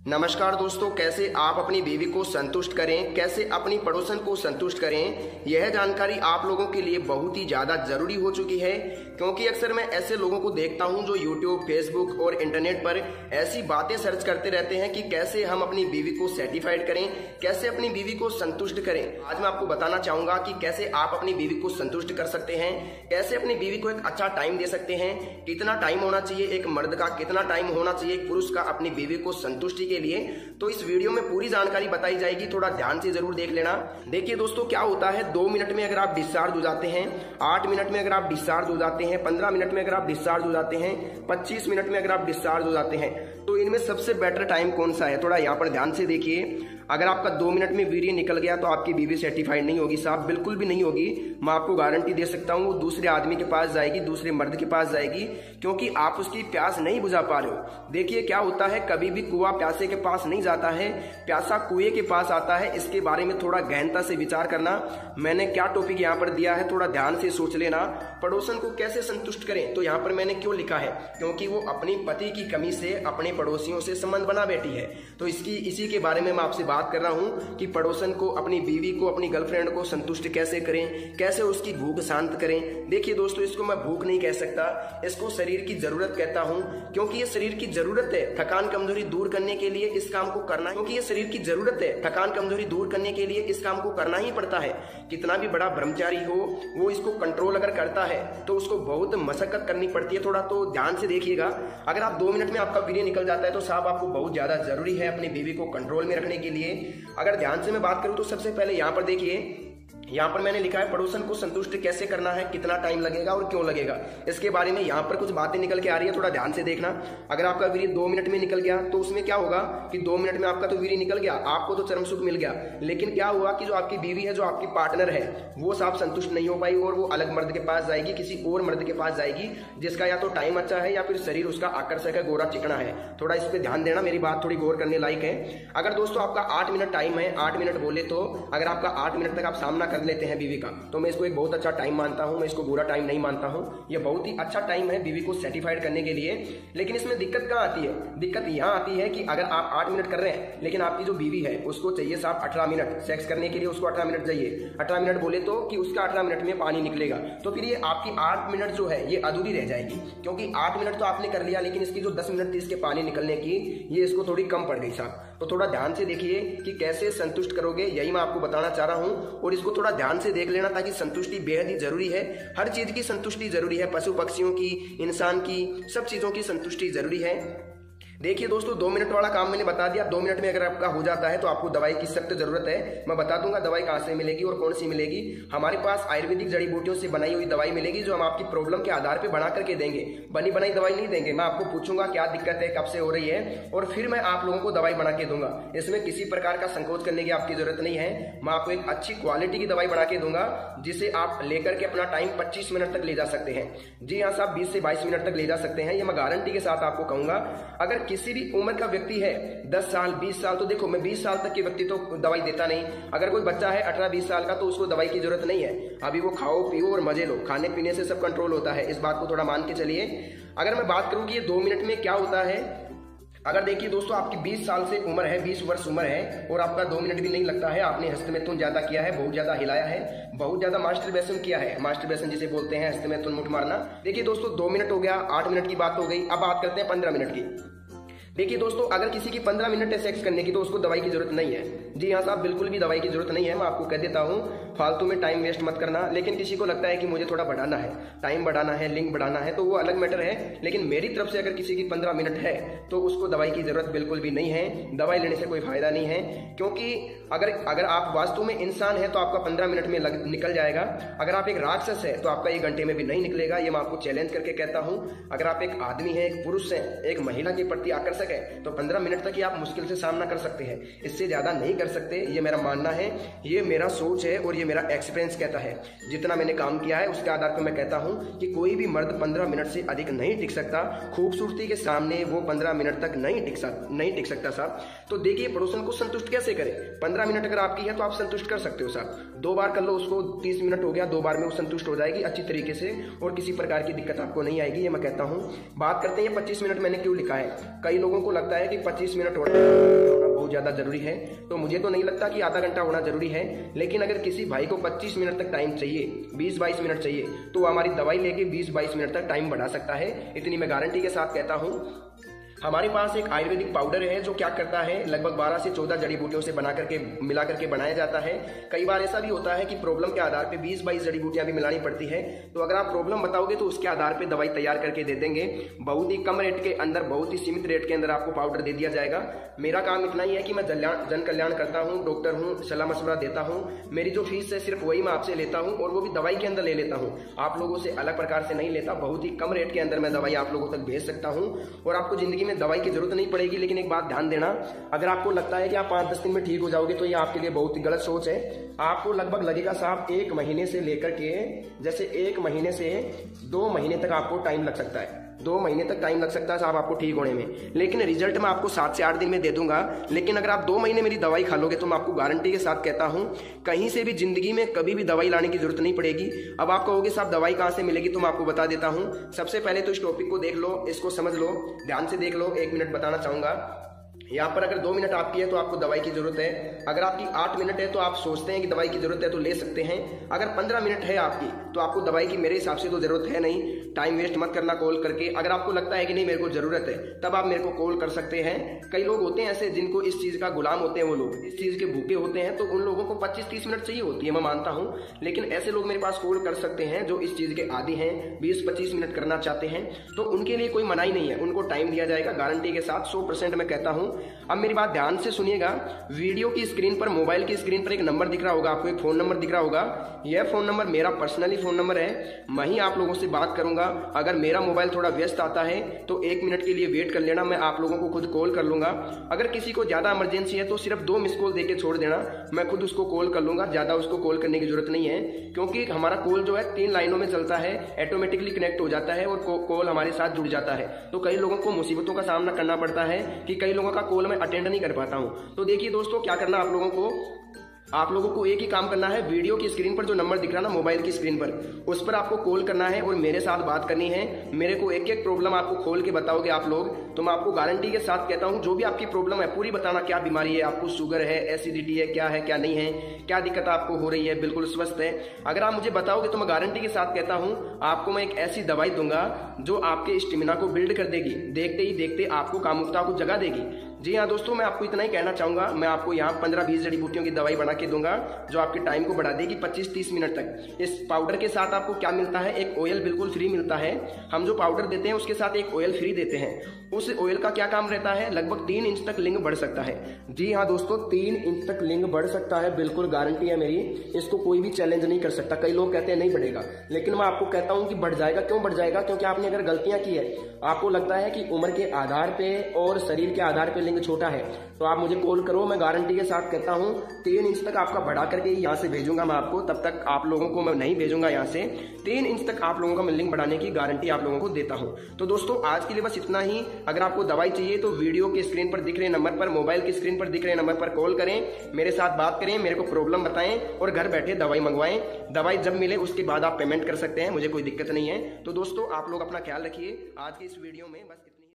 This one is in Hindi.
नमस्कार दोस्तों, कैसे आप अपनी बीवी को संतुष्ट करें, कैसे अपनी पड़ोसन को संतुष्ट करें, यह जानकारी आप लोगों के लिए बहुत ही ज़्यादा ज़रूरी हो चुकी है। क्योंकि अक्सर मैं ऐसे लोगों को देखता हूं जो YouTube, फेसबुक और इंटरनेट पर ऐसी बातें सर्च करते रहते हैं कि कैसे हम अपनी बीवी को सेटिस्फाइड करें, कैसे अपनी बीवी को संतुष्ट करें। आज मैं आपको बताना चाहूँगा कि कैसे आप अपनी बीवी को संतुष्ट कर सकते हैं, कैसे अपनी बीवी को एक अच्छा टाइम दे सकते हैं, कितना टाइम होना चाहिए एक मर्द का, कितना टाइम होना चाहिए एक पुरुष का अपनी बीवी को संतुष्टि के लिए। तो इस वीडियो में पूरी जानकारी बताई जाएगी, थोड़ा ध्यान से जरूर देख लेना। देखिए दोस्तों, क्या होता है 2 मिनट में अगर आप डिस्चार्ज हो जाते हैं, 8 मिनट में अगर आप डिस्चार्ज हो जाते हैं, 15 मिनट में अगर आप डिस्चार्ज हो जाते हैं, 25 मिनट में अगर आप डिस्चार्ज हो जाते हैं, तो इनमें सबसे बेटर टाइम कौन सा है, थोड़ा यहाँ पर ध्यान से देखिए। अगर आपका 2 मिनट में वीर्य निकल गया तो आपकी बीवी सेटिस्फाइड नहीं होगी साहब, बिल्कुल भी नहीं होगी। मैं आपको गारंटी दे सकता हूँ, वो दूसरे आदमी के पास जाएगी, दूसरे मर्द के पास जाएगी, क्योंकि आप उसकी प्यास नहीं बुझा पा रहे हो। देखिए क्या होता है, कभी भी कुआं प्यासे के पास नहीं जाता है, प्यासा कुएं के पास आता है। इसके बारे में थोड़ा गहनता से विचार करना। मैंने क्या टॉपिक यहाँ पर दिया है, थोड़ा ध्यान से सोच लेना। पड़ोसन को कैसे संतुष्ट करें, तो यहाँ पर मैंने क्यों लिखा है, क्योंकि वो अपनी पति की कमी से अपने पड़ोसियों से संबंध बना बैठी है। तो इसी के बारे में मैं आपसे बात कर रहा हूं कि पड़ोसन को, अपनी बीवी को, अपनी गर्लफ्रेंड को संतुष्ट कैसे करें, कैसे उसकी भूख शांत करें। देखिए दोस्तों, इसको मैं भूख नहीं कह सकता, इसको शरीर की जरूरत कहता हूं, क्योंकि ये शरीर की जरूरत है थकान कमजोरी दूर करने के लिए इस काम को करना है। क्योंकि ये शरीर की जरूरत है थकान कमजोरी दूर करने के लिए इस काम को करना ही पड़ता है। कितना भी बड़ा ब्रह्मचारी हो, वो इसको कंट्रोल अगर करता है तो उसको बहुत मशक्कत करनी पड़ती है। थोड़ा तो ध्यान से देखिएगा। अगर आप 2 मिनट में आपका वीर्य निकल जाता है तो साहब आपको बहुत ज्यादा जरूरी है अपनी बीवी को कंट्रोल में रखने के लिए। अगर ध्यान से मैं बात करूं तो सबसे पहले यहां पर देखिए, यहाँ पर मैंने लिखा है पड़ोसन को संतुष्ट कैसे करना है, कितना टाइम लगेगा और क्यों लगेगा। इसके बारे में यहाँ पर कुछ बातें निकल के आ रही है, थोड़ा ध्यान से देखना। अगर आपका वीर्य 2 मिनट में निकल गया तो उसमें क्या होगा कि 2 मिनट में आपका तो वीर्य निकल गया, आपको तो चरम सुख मिल गया, लेकिन क्या हुआ कि जो आपकी बीवी है, जो आपकी पार्टनर है, वो साहब संतुष्ट नहीं हो पाई और वो अलग मर्द के पास जाएगी, किसी और मर्द के पास जाएगी जिसका या तो टाइम अच्छा है या फिर शरीर उसका आकर्षक है, गोरा चिकना है। थोड़ा इस पर ध्यान देना, मेरी बात थोड़ी गौर करने लायक है। अगर दोस्तों आपका 8 मिनट टाइम है, 8 मिनट बोले तो अगर आपका 8 मिनट तक आप सामना कर लेते हैं बीवी का, तो मैं इसको एक बहुत अच्छा टाइम मानता हूं, मैं इसको बुरा टाइम नहीं मानता हूं। ये बहुत ही अच्छा टाइम है बीवी को सेटिस्फाइड करने के लिए। लेकिन इसमें दिक्कत कहाँ आती है, दिक्कत यहाँ आती है कि अगर आप 8 मिनट कर रहे हैं, लेकिन आपकी जो बीवी है उसको चाहिए साहब 18 मिनट सेक्स करने के लिए, उसको 18 मिनट चाहिए। 18 मिनट बोले तो कि उसका 18 मिनट में पानी निकलेगा, तो फिर ये आपकी 8 मिनट जो है ये अधूरी रह जाएगी। क्योंकि 8 मिनट तो आपने कर लिया, लेकिन इसकी जो 10 मिनट थी इसके पानी निकलने की, ये इसको थोड़ी कम पड़ गई साहब। तो थोड़ा ध्यान से देखिए कि कैसे संतुष्ट करोगे, यही मैं आपको बताना चाह रहा हूं। और इसको थोड़ा ध्यान से देख लेना, ताकि संतुष्टि बेहद ही जरूरी है। हर चीज की संतुष्टि जरूरी है, पशु पक्षियों की, इंसान की, सब चीजों की संतुष्टि जरूरी है। देखिए दोस्तों, 2 मिनट वाला काम मैंने बता दिया। 2 मिनट में अगर आपका हो जाता है तो आपको दवाई की सख्त जरूरत है। मैं बता दूंगा दवाई कहां से मिलेगी और कौन सी मिलेगी। हमारे पास आयुर्वेदिक जड़ी बूटियों से बनाई हुई दवाई मिलेगी, जो हम आपकी प्रॉब्लम के आधार पर बना करके देंगे। बनी बनाई दवाई नहीं देंगे। मैं आपको पूछूंगा क्या दिक्कत है, कब से हो रही है, और फिर मैं आप लोगों को दवाई बना के दूंगा। इसमें किसी प्रकार का संकोच करने की आपकी जरूरत नहीं है। मैं आपको एक अच्छी क्वालिटी की दवाई बना के दूंगा, जिसे आप लेकर के अपना टाइम 25 मिनट तक ले जा सकते हैं। जी हाँ साहब, 20 से 22 मिनट तक ले जा सकते हैं, ये मैं गारंटी के साथ आपको कहूंगा। अगर किसी भी उम्र का व्यक्ति है, 10 साल 20 साल, तो देखो मैं 20 साल तक के व्यक्ति तो दवाई देता नहीं। अगर कोई बच्चा है 18-20 साल का, तो उसको दवाई की जरूरत नहीं है। अभी वो खाओ पियो और मजे लो, खाने पीने से सब कंट्रोल होता है। इस बात को थोड़ा मान के चलिए। अगर मैं बात करूं कि ये 2 मिनट में क्या होता है, अगर देखिए दोस्तों आपकी 20 साल से उम्र है, 20 वर्ष उम्र है, और आपका 2 मिनट भी नहीं लगता है, आपने हस्तमैथुन ज्यादा किया है, बहुत ज्यादा हिलाया है, बहुत ज्यादा मास्टरबेशन किया है। मास्टरबेशन जिसे बोलते हैं, हस्तमैथुन मुठ मारना। देखिए दोस्तों 2 मिनट हो गया, 8 मिनट की बात हो गई। अब बात करते हैं 15 मिनट की। देखिए दोस्तों, अगर किसी की 15 मिनट है सेक्स करने की, तो उसको दवाई की जरूरत नहीं है। जी हाँ साहब, बिल्कुल भी दवाई की जरूरत नहीं है। मैं आपको कह देता हूँ, फालतू में टाइम वेस्ट मत करना। लेकिन किसी को लगता है कि मुझे थोड़ा बढ़ाना है, टाइम बढ़ाना है, लिंक बढ़ाना है, तो वो अलग मैटर है। लेकिन मेरी तरफ से अगर किसी की 15 मिनट है तो उसको दवाई की जरूरत बिल्कुल भी नहीं है। दवाई लेने से कोई फायदा नहीं है, क्योंकि अगर आप वास्तव में इंसान है तो आपका 15 मिनट में निकल जाएगा। अगर आप एक राक्षस है तो आपका 1 घंटे में भी नहीं निकलेगा। ये मैं आपको चैलेंज करके कहता हूँ। अगर आप एक आदमी है, एक पुरुष है, एक महिला के प्रति आकर्षक है, तो 15 मिनट तक ही आप मुश्किल से सामना कर सकते हैं, इससे ज्यादा नहीं कर सकते। ये मेरा मानना है, ये मेरा सोच है और ये मेरा एक्सपीरियंस कहता है। जितना मैंने काम किया है उसके आधार पर मैं कहता हूँ कि कोई भी मर्द 15 मिनट से अधिक नहीं टिक सकता। खूबसूरती के सामने वो 15 मिनट तक नहीं टिक सकता साहब। तो देखिए पड़ोसन को संतुष्ट कैसे करें। 15 मिनट अगर आपकी है तो आप संतुष्ट कर सकते हो साहब। 2 बार कर लो उसको, 30 मिनट हो गया, 2 बार में वो संतुष्ट हो जाएगी अच्छी तरीके से और किसी प्रकार की दिक्कत आपको नहीं आएगी, ये मैं कहता हूँ। बात करते हैं 25 मिनट मैंने क्यों लिखा है। कई लोगों लोगों को लगता है कि 25 मिनट होना बहुत ज़्यादा जरूरी है, तो मुझे तो नहीं लगता कि आधा घंटा होना जरूरी है। लेकिन अगर किसी भाई को 25 मिनट तक टाइम चाहिए, 20-22 मिनट चाहिए, तो हमारी दवाई लेके 20-22 मिनट तक टाइम बढ़ा सकता है। इतनी मैं गारंटी के साथ कहता हूँ। हमारे पास एक आयुर्वेदिक पाउडर है जो क्या करता है, लगभग 12 से 14 जड़ी बूटियों से बना करके मिला करके बनाया जाता है। कई बार ऐसा भी होता है कि प्रॉब्लम के आधार पे 20-22 जड़ी बूटियां भी मिलानी पड़ती है, तो अगर आप प्रॉब्लम बताओगे तो उसके आधार पे दवाई तैयार करके दे देंगे। बहुत ही कम रेट के अंदर, बहुत ही सीमित रेट के अंदर आपको पाउडर दे दिया जाएगा। मेरा काम इतना ही है कि मैं जन कल्याण करता हूँ, डॉक्टर हूँ, सलाह मशवरा देता हूँ। मेरी जो फीस है सिर्फ वही मैं आपसे लेता हूँ, और वो भी दवाई के अंदर ले लेता हूँ, आप लोगों से अलग प्रकार से नहीं लेता। बहुत ही कम रेट के अंदर मैं दवाई आप लोगों तक भेज सकता हूँ, और आपको जिंदगी में दवाई की जरूरत नहीं पड़ेगी। लेकिन एक बात ध्यान देना, अगर आपको लगता है कि आप 5-10 दिन में ठीक हो जाओगे तो ये आपके लिए बहुत ही गलत सोच है। आपको लगभग लगेगा साहब 1 महीने से लेकर के, जैसे 1 महीने से 2 महीने तक आपको टाइम लग सकता है। 2 महीने तक टाइम लग सकता है साहब आपको ठीक होने में, लेकिन रिजल्ट मैं आपको 7 से 8 दिन में दे दूंगा। लेकिन अगर आप 2 महीने मेरी दवाई खा लोगे तो मैं आपको गारंटी के साथ कहता हूं, कहीं से भी जिंदगी में कभी भी दवाई लाने की जरूरत नहीं पड़ेगी। अब आप कहोगे साहब दवाई कहां से मिलेगी, तो मैं आपको बता देता हूं। सबसे पहले तो इस टॉपिक को देख लो, इसको समझ लो, ध्यान से देख लो। 1 मिनट बताना चाहूंगा। यहाँ पर अगर 2 मिनट आपकी है तो आपको दवाई की जरूरत है। अगर आपकी 8 मिनट है तो आप सोचते हैं कि दवाई की जरूरत है तो ले सकते हैं। अगर 15 मिनट है आपकी तो आपको दवाई की मेरे हिसाब से तो जरूरत है नहीं। टाइम वेस्ट मत करना कॉल करके। अगर आपको लगता है कि नहीं मेरे को जरूरत है, तब आप मेरे को कॉल कर सकते हैं। कई लोग होते हैं ऐसे जिनको इस चीज का गुलाम होते हैं, वो लोग इस चीज के भूखे होते हैं, तो उन लोगों को 25-30 मिनट चाहिए होती है, मैं मानता हूँ। लेकिन ऐसे लोग मेरे पास कॉल कर सकते हैं जो इस चीज के आदी हैं, 20-25 मिनट करना चाहते हैं, तो उनके लिए कोई मनाही नहीं है, उनको टाइम दिया जाएगा गारंटी के साथ, 100% मैं कहता हूँ। अब मेरी बात ध्यान से सुनिएगा। वीडियो की स्क्रीन पर, मोबाइल की स्क्रीन पर एक नंबर दिख रहा होगा आपको, एक फोन नंबर दिख रहा होगा। यह फोन नंबर मेरा पर्सनली फोन नंबर है, मैं ही आप लोगों से बात करूंगा। अगर मेरा मोबाइल थोड़ा व्यस्त आता है तो 1 मिनट के लिए वेट कर लेना, मैं आप लोगों को खुद कॉल कर लूंगा। अगर किसी को ज्यादा इमरजेंसी है तो सिर्फ 2 मिस कॉल देके छोड़ देना, मैं खुद उसको कॉल कर लूंगा। ज्यादा उसको कॉल करने की जरूरत नहीं है, क्योंकि हमारा कॉल जो है 3 लाइनों में चलता है, ऑटोमेटिकली कनेक्ट हो जाता है और कॉल हमारे साथ जुड़ जाता है। तो कई लोगों को मुसीबतों का सामना करना पड़ता है कि कई लोगों का कॉल मैं अटेंड नहीं कर पाता हूं। तो देखिए दोस्तों, क्या करना आप लोगों को एक ही काम करना है। वीडियो की स्क्रीन पर जो नंबर दिख रहा है ना, मोबाइल की स्क्रीन पर, उस पर आपको कॉल करना है और मेरे साथ बात करनी है। मेरे को एक एक प्रॉब्लम आपको खोल के बताओगे आप लोग, तो मैं आपको गारंटी के साथ कहता हूं, जो भी आपकी प्रॉब्लम है पूरी बताना। क्या बीमारी है आपको, शुगर है, एसिडिटी है, क्या नहीं है, क्या दिक्कत आपको हो रही है, बिल्कुल स्वस्थ है। अगर आप मुझे बताओगे तो मैं गारंटी के साथ कहता हूं, आपको मैं एक ऐसी दवाई दूंगा जो आपके स्टेमिना को बिल्ड कर देगी, देखते ही देखते आपको कामुकता को जगा देगी। जी हाँ दोस्तों, मैं आपको इतना ही कहना चाहूंगा। मैं आपको यहाँ 15-20 जड़ी बूटियों की दवाई बना के दूंगा जो आपके टाइम को बढ़ा देगी 25-30 मिनट तक। इस पाउडर के साथ आपको क्या मिलता है, एक ऑयल बिल्कुल फ्री मिलता है। हम जो पाउडर देते हैं उसके साथ एक ऑयल फ्री देते हैं। उस ऑयल का क्या काम रहता है, लगभग 3 इंच तक लिंग बढ़ सकता है। जी हाँ दोस्तों, 3 इंच तक लिंग बढ़ सकता है, बिल्कुल गारंटी है मेरी। इसको कोई भी चैलेंज नहीं कर सकता। कई लोग कहते हैं नहीं बढ़ेगा, लेकिन मैं आपको कहता हूँ कि बढ़ जाएगा। क्यों बढ़ जाएगा, क्योंकि आपने अगर गलतियां की है, आपको लगता है कि उम्र के आधार पे और शरीर के आधार पे लिंग छोटा है, तो आप मुझे कॉल करो। मैं गारंटी के साथ कहता हूं 3 इंच तक आपका बढ़ा करके यहाँ से भेजूंगा मैं आपको। तब तक आप लोगों को मैं नहीं भेजूंगा यहाँ से। 3 इंच तक आप लोगों का मैं लिंक बढ़ाने की गारंटी आप लोगों को देता हूं। तो दोस्तों, आज के लिए बस इतना ही। अगर आपको दवाई चाहिए तो वीडियो के स्क्रीन पर दिख रहे नंबर पर, मोबाइल की स्क्रीन पर दिख रहे नंबर पर कॉल करें, मेरे साथ बात करें, मेरे को प्रॉब्लम बताएं और घर बैठे दवाई मंगवाएं। दवाई जब मिले उसके बाद आप पेमेंट कर सकते हैं, मुझे कोई दिक्कत नहीं है। तो दोस्तों, आप लोग अपना ख्याल रखिए। आज की इस वीडियो में बस